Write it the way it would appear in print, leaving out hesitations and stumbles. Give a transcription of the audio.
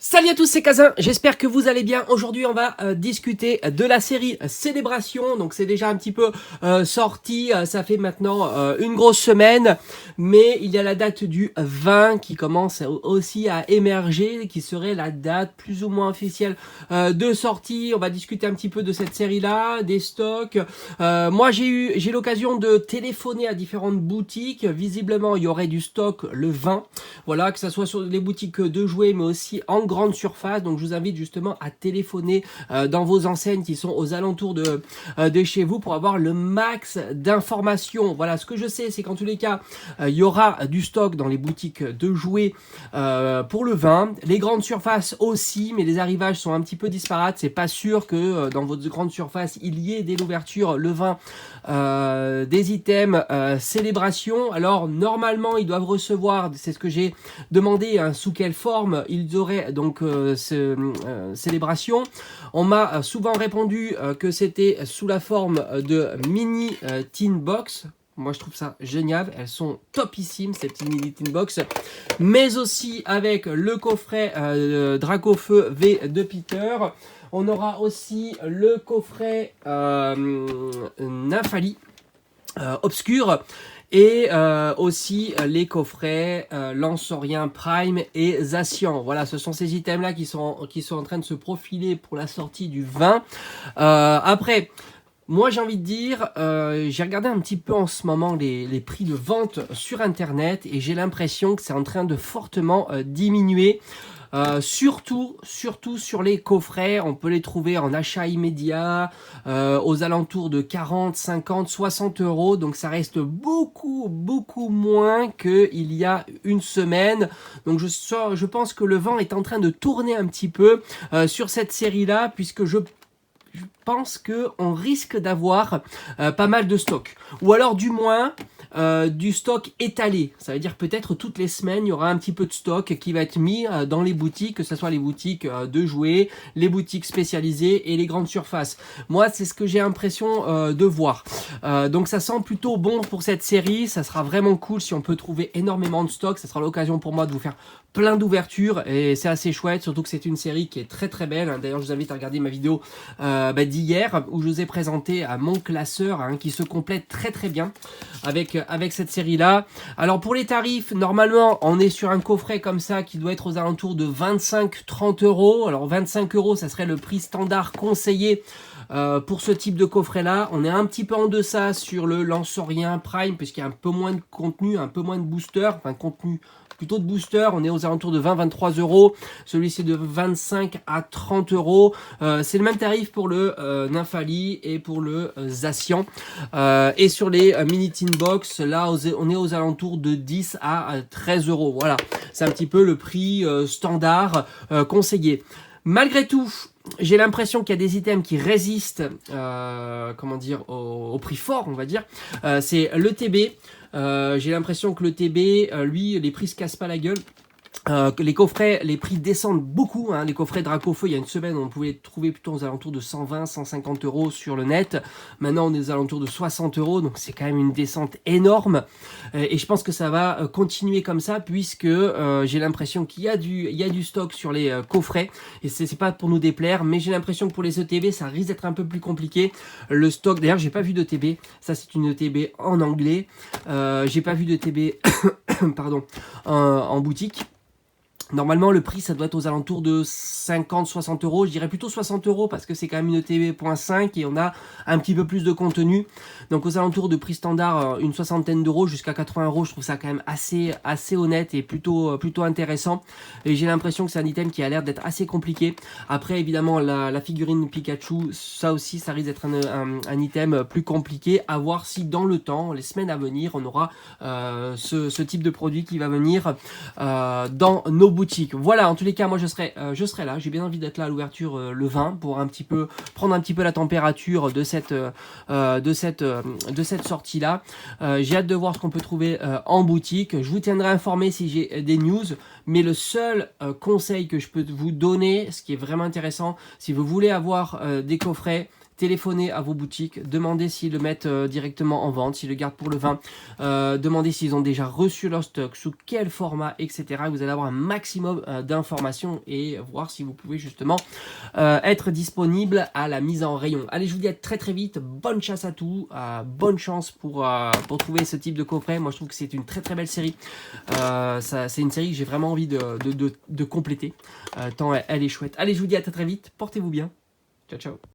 Salut à tous, c'est Kazin, j'espère que vous allez bien. Aujourd'hui on va discuter de la série Célébration. Donc c'est déjà un petit peu sorti, ça fait maintenant une grosse semaine. Mais il y a la date du 20 qui commence aussi à émerger, qui serait la date plus ou moins officielle de sortie. On va discuter un petit peu de cette série-là, des stocks. Moi j'ai l'occasion de téléphoner à différentes boutiques. Visiblement il y aurait du stock le 20. Voilà, que ce soit sur les boutiques de jouets mais aussi en grande surface. Donc je vous invite justement à téléphoner dans vos enseignes qui sont aux alentours de chez vous pour avoir le max d'informations. Voilà, ce que je sais, c'est qu'en tous les cas il y aura du stock dans les boutiques de jouets pour le 20. Les grandes surfaces aussi, mais les arrivages sont un petit peu disparates. C'est pas sûr que dans votre grande surface il y ait dès l'ouverture le 20 des items célébration. Alors normalement ils doivent recevoir, c'est ce que j'ai demandé, hein, sous quelle forme ils auraient donc célébration. On m'a souvent répondu que c'était sous la forme de mini tin box. Moi je trouve ça génial, elles sont topissimes ces petites mini tin box, mais aussi avec le coffret Dracofeu V de Peter. On aura aussi le coffret Nymphali obscur et aussi les coffrets Lansorien Prime et Zacian. Voilà, ce sont ces items là qui sont en train de se profiler pour la sortie du 20. Après, moi j'ai envie de dire, j'ai regardé un petit peu en ce moment les prix de vente sur internet et j'ai l'impression que c'est en train de fortement diminuer. Surtout sur les coffrets, on peut les trouver en achat immédiat aux alentours de 40, 50, 60 euros. Donc ça reste beaucoup moins qu'il y a une semaine. Donc je pense que le vent est en train de tourner un petit peu sur cette série-là, puisque je pense qu'on risque d'avoir pas mal de stock. Ou alors du moins du stock étalé. Ça veut dire peut-être toutes les semaines, il y aura un petit peu de stock qui va être mis dans les boutiques, que ce soit les boutiques de jouets, les boutiques spécialisées et les grandes surfaces. Moi, c'est ce que j'ai l'impression de voir. Donc ça sent plutôt bon pour cette série. Ça sera vraiment cool si on peut trouver énormément de stock. Ça sera l'occasion pour moi de vous faire plein d'ouvertures et c'est assez chouette, surtout que c'est une série qui est très très belle. D'ailleurs je vous invite à regarder ma vidéo d'hier où je vous ai présenté mon classeur qui se complète très très bien avec cette série là. Alors pour les tarifs, normalement on est sur un coffret comme ça qui doit être aux alentours de 25-30 euros. Alors 25 euros ça serait le prix standard conseillé pour ce type de coffret là. On est un petit peu en deçà sur le Lansorien Prime puisqu'il y a un peu moins de contenu, un peu moins de booster, enfin contenu plutôt de booster. On est aux alentours de 20-23 euros. Celui-ci de 25 à 30 euros. C'est le même tarif pour le Nymphali et pour le Zacian. Et sur les mini tin box, là on est aux alentours de 10 à 13 euros. Voilà, c'est un petit peu le prix standard conseillé. Malgré tout, j'ai l'impression qu'il y a des items qui résistent comment dire, au prix fort, on va dire. C'est le TB. J'ai l'impression que le TB, lui, les prix se cassent pas la gueule. Les coffrets, les prix descendent beaucoup. Les coffrets Dracofeu, il y a une semaine, on pouvait les trouver plutôt aux alentours de 120, 150 euros sur le net. Maintenant, on est aux alentours de 60 euros, donc c'est quand même une descente énorme. Et je pense que ça va continuer comme ça, puisque j'ai l'impression qu'il y a du stock sur les coffrets. Et c'est pas pour nous déplaire, mais j'ai l'impression que pour les ETB, ça risque d'être un peu plus compliqué. Le stock, d'ailleurs, j'ai pas vu de TB. Ça, c'est une ETB en anglais. J'ai pas vu de TB, pardon, en boutique. Normalement, le prix, ça doit être aux alentours de 50-60 euros. Je dirais plutôt 60 euros parce que c'est quand même une TV.5 et on a un petit peu plus de contenu. Donc, aux alentours de prix standard, une soixantaine d'euros jusqu'à 80 euros. Je trouve ça quand même assez honnête et plutôt intéressant. Et j'ai l'impression que c'est un item qui a l'air d'être assez compliqué. Après, évidemment, la figurine Pikachu, ça aussi, ça risque d'être un item plus compliqué. À voir si dans le temps, les semaines à venir, on aura ce type de produit qui va venir dans nos boutique. Voilà, en tous les cas, moi je serai là. J'ai bien envie d'être là à l'ouverture le 20 pour prendre un petit peu la température de cette sortie là. J'ai hâte de voir ce qu'on peut trouver en boutique. Je vous tiendrai informé si j'ai des news. Mais le seul conseil que je peux vous donner, ce qui est vraiment intéressant, si vous voulez avoir des coffrets téléphonez à vos boutiques, demandez s'ils le mettent directement en vente, s'ils le gardent pour le vin, demandez s'ils ont déjà reçu leur stock, sous quel format, etc. Vous allez avoir un maximum d'informations et voir si vous pouvez justement être disponible à la mise en rayon. Allez, je vous dis à très très vite, bonne chasse à tous, bonne chance pour trouver ce type de coffret. Moi je trouve que c'est une très très belle série, c'est une série que j'ai vraiment envie de compléter, tant elle est chouette. Allez, je vous dis à très très vite, portez-vous bien, ciao ciao.